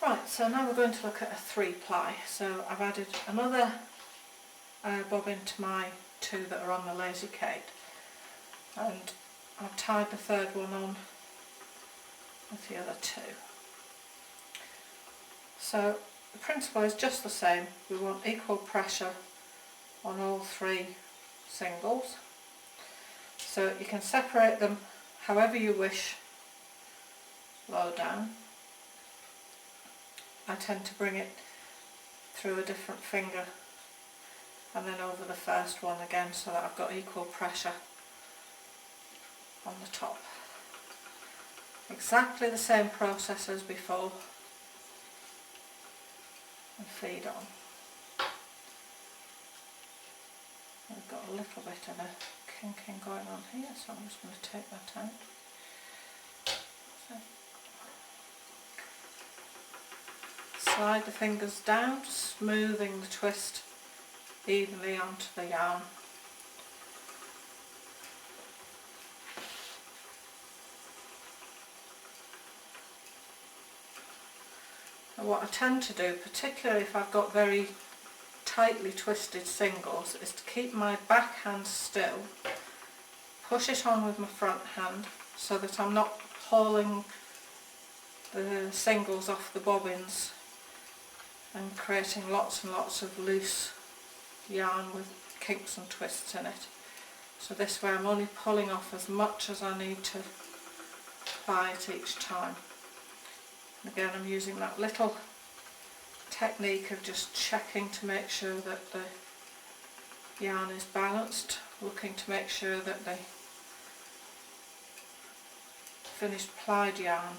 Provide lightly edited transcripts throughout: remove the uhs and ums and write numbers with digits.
Right, so now we're going to look at a 3-ply. So I've added another bobbin to my 2 that are on the lazy Kate, and I've tied the third one on with the other 2. So the principle is just the same. We want equal pressure on all 3 singles. So you can separate them however you wish, low down. I tend to bring it through a different finger and then over the first one again, so that I've got equal pressure on the top. Exactly the same process as before, and feed on. We've got a little bit of a kinking going on here, so I'm just going to take that out. So, slide the fingers down, smoothing the twist evenly onto the yarn. And what I tend to do, particularly if I've got very tightly twisted singles, is to keep my back hand still, push it on with my front hand so that I'm not hauling the singles off the bobbins and creating lots and lots of loose yarn with kinks and twists in it. So this way I'm only pulling off as much as I need to apply it each time. And again, I'm using that little technique of just checking to make sure that the yarn is balanced, looking to make sure that the finished plied yarn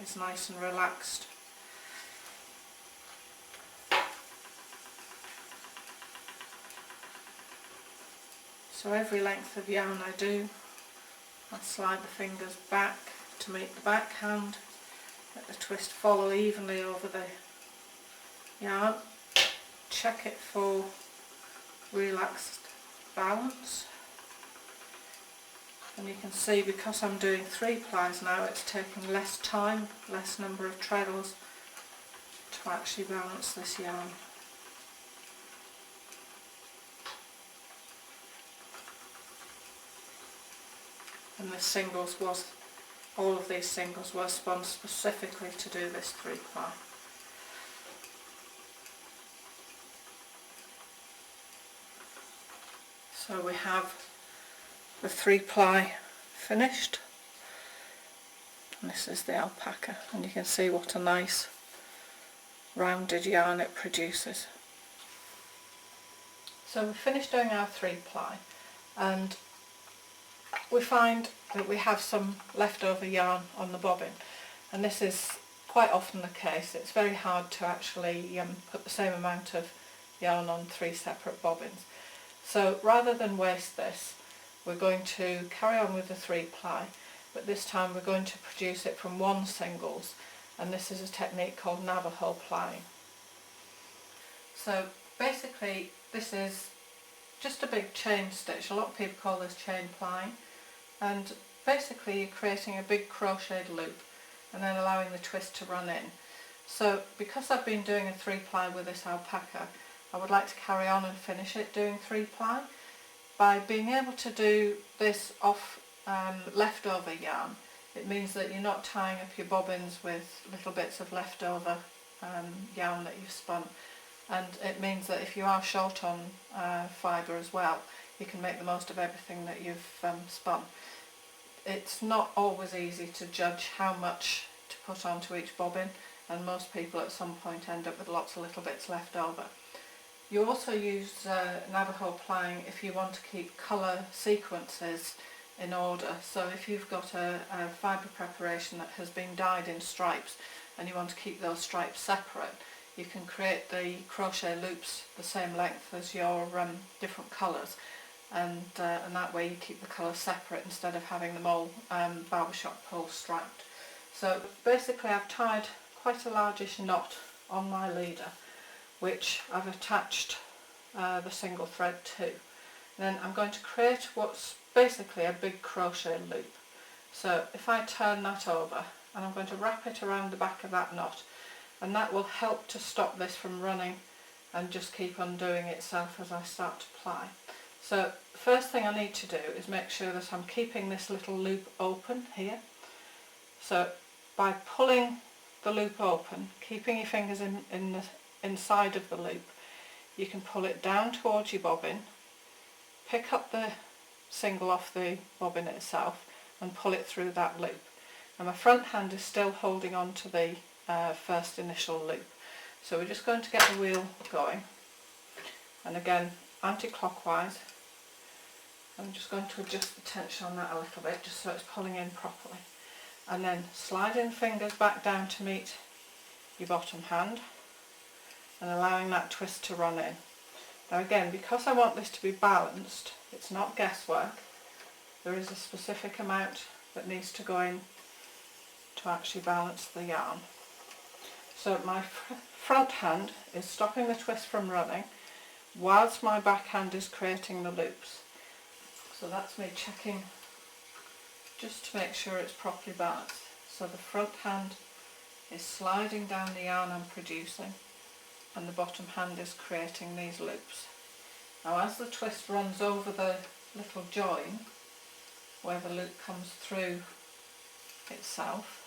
is nice and relaxed. So every length of yarn I do, I slide the fingers back to meet the back hand, let the twist follow evenly over the yarn, check it for relaxed balance, and you can see because I'm doing 3 plies now, it's taking less time, less number of treadles to actually balance this yarn. And this singles was, all of these singles were spun specifically to do this 3-ply. So we have the 3-ply finished, and this is the alpaca, and you can see what a nice rounded yarn it produces. So we've finished doing our 3-ply, and we find that we have some leftover yarn on the bobbin, and this is quite often the case. It's very hard to actually put the same amount of yarn on 3 separate bobbins. So rather than waste this, we're going to carry on with the 3-ply, but this time we're going to produce it from 1 singles, and this is a technique called navajo plying. So basically this is just a big chain stitch. A lot of people call this chain plying, and basically you're creating a big crocheted loop and then allowing the twist to run in. So because I've been doing a 3-ply with this alpaca, I would like to carry on and finish it doing 3-ply. By being able to do this off leftover yarn, it means that you're not tying up your bobbins with little bits of leftover yarn that you've spun, and it means that if you are short on fibre as well, you can make the most of everything that you've spun. It's not always easy to judge how much to put onto each bobbin, and most people at some point end up with lots of little bits left over. You also use navajo plying if you want to keep colour sequences in order. So if you've got a fibre preparation that has been dyed in stripes and you want to keep those stripes separate, you can create the crochet loops the same length as your different colours, and that way you keep the colours separate instead of having them all barbershop pole striped. So basically I've tied quite a largish knot on my leader, which I've attached the single thread to. Then I'm going to create what's basically a big crochet loop. So if I turn that over, and I'm going to wrap it around the back of that knot, and that will help to stop this from running and just keep undoing itself as I start to ply. So the first thing I need to do is make sure that I'm keeping this little loop open here. So by pulling the loop open, keeping your fingers in the inside of the loop, you can pull it down towards your bobbin, pick up the single off the bobbin itself and pull it through that loop. And my front hand is still holding on to the first initial loop. So we're just going to get the wheel going, and again anti-clockwise. I'm just going to adjust the tension on that a little bit just so it's pulling in properly, and then sliding the fingers back down to meet your bottom hand and allowing that twist to run in. Now again, because I want this to be balanced, it's not guesswork, there is a specific amount that needs to go in to actually balance the yarn. So my front hand is stopping the twist from running whilst my back hand is creating the loops. So that's me checking just to make sure it's properly balanced. So the front hand is sliding down the yarn I'm producing and the bottom hand is creating these loops. Now as the twist runs over the little join where the loop comes through itself,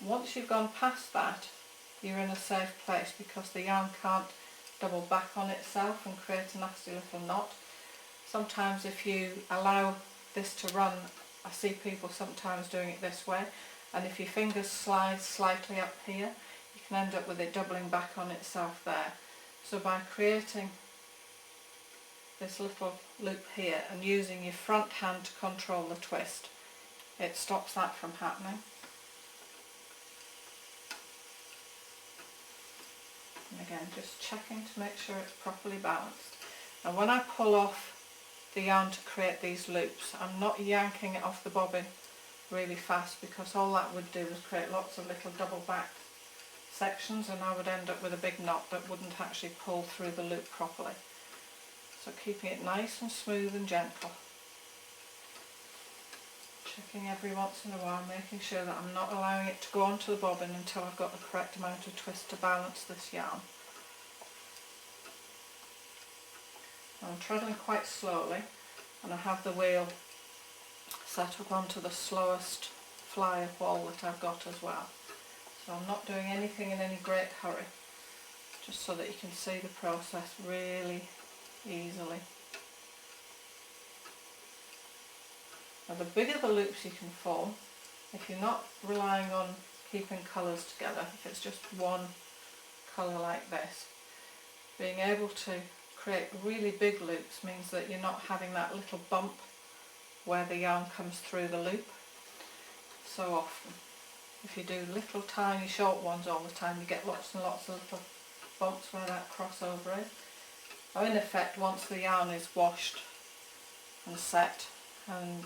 once you've gone past that, you're in a safe place because the yarn can't double back on itself and create a nasty little knot. Sometimes if you allow this to run, I see people sometimes doing it this way, and if your fingers slide slightly up here, you can end up with it doubling back on itself there. So by creating this little loop here and using your front hand to control the twist, it stops that from happening. And again, just checking to make sure it's properly balanced. And when I pull off the yarn to create these loops, I'm not yanking it off the bobbin really fast, because all that would do is create lots of little double back sections and I would end up with a big knot that wouldn't actually pull through the loop properly. So keeping it nice and smooth and gentle. Checking every once in a while, making sure that I'm not allowing it to go onto the bobbin until I've got the correct amount of twist to balance this yarn. I'm treading quite slowly and I have the wheel set up onto the slowest flyer wall that I've got as well. So I'm not doing anything in any great hurry, just so that you can see the process really easily. Now the bigger the loops you can form, if you're not relying on keeping colours together, if it's just one colour like this, being able to create really big loops means that you're not having that little bump where the yarn comes through the loop so often. If you do little tiny short ones all the time, you get lots and lots of little bumps where that crossover is. Now in effect, once the yarn is washed and set and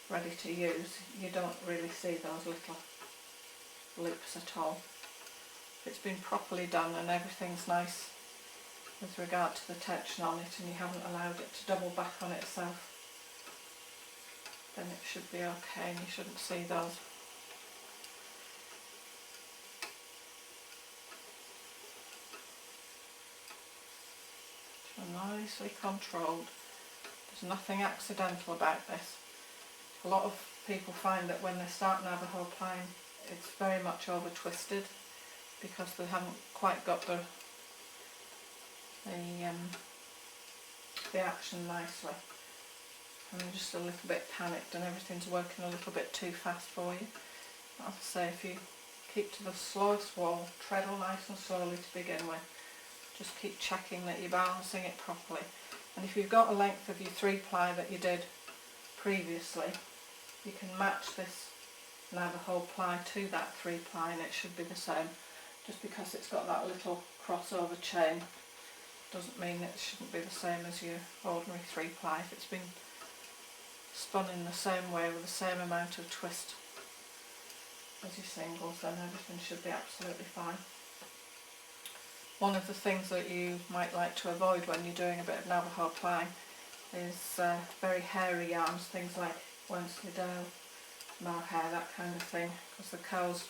ready to use, you don't really see those little loops at all. If it's been properly done and everything's nice with regard to the tension on it and you haven't allowed it to double back on itself, then it should be okay and you shouldn't see those. So nicely controlled. There's nothing accidental about this. A lot of people find that when they start Navajo plying, it's very much over twisted because they haven't quite got the action nicely. And they're just a little bit panicked and everything's working a little bit too fast for you. As I say, if you keep to the slowest wall, treadle nice and slowly to begin with. Just keep checking that you're balancing it properly. And if you've got a length of your 3-ply that you did previously, you can match this Navajo ply to that 3-ply and it should be the same. Just because it's got that little crossover chain doesn't mean it shouldn't be the same as your ordinary 3-ply. If it's been spun in the same way with the same amount of twist as your singles, then everything should be absolutely fine. One of the things that you might like to avoid when you're doing a bit of Navajo plying is very hairy yarns, things like Wensleydale mohair, that kind of thing, because the cows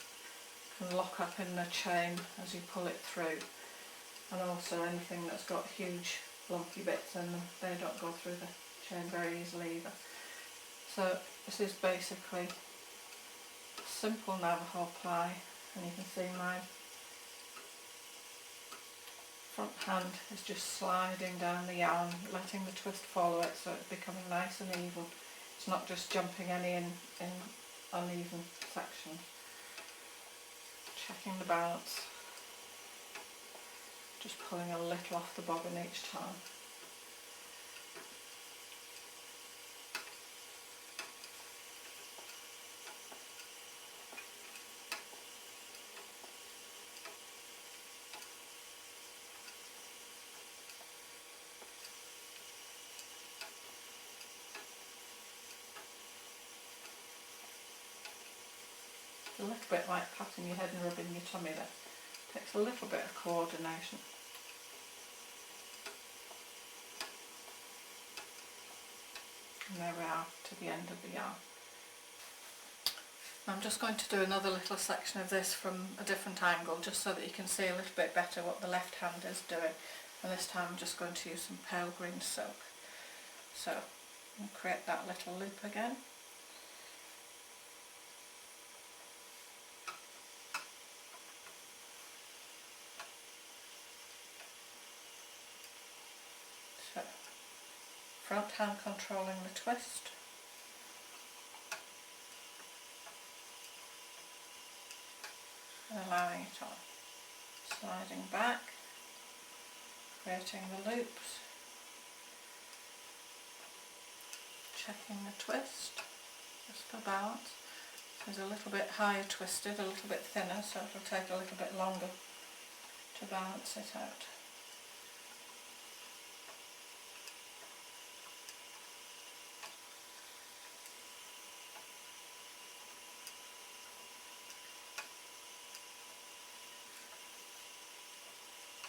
can lock up in the chain as you pull it through, and also anything that's got huge lumpy bits in them, they don't go through the chain very easily either. So this is basically simple Navajo ply, and you can see my front hand is just sliding down the yarn, letting the twist follow it, so it's becoming nice and even. It's not just jumping any in uneven sections. Checking the balance, just pulling a little off the bobbin each time. A little bit like patting your head and rubbing your tummy there. Takes a little bit of coordination. And there we are to the end of the yarn. I'm just going to do another little section of this from a different angle, just so that you can see a little bit better what the left hand is doing. And this time I'm just going to use some pale green silk. So I'll create that little loop again. So front hand controlling the twist. And allowing it on. Sliding back, creating the loops, checking the twist, just for balance. It's a little bit higher twisted, a little bit thinner, so it'll take a little bit longer to balance it out.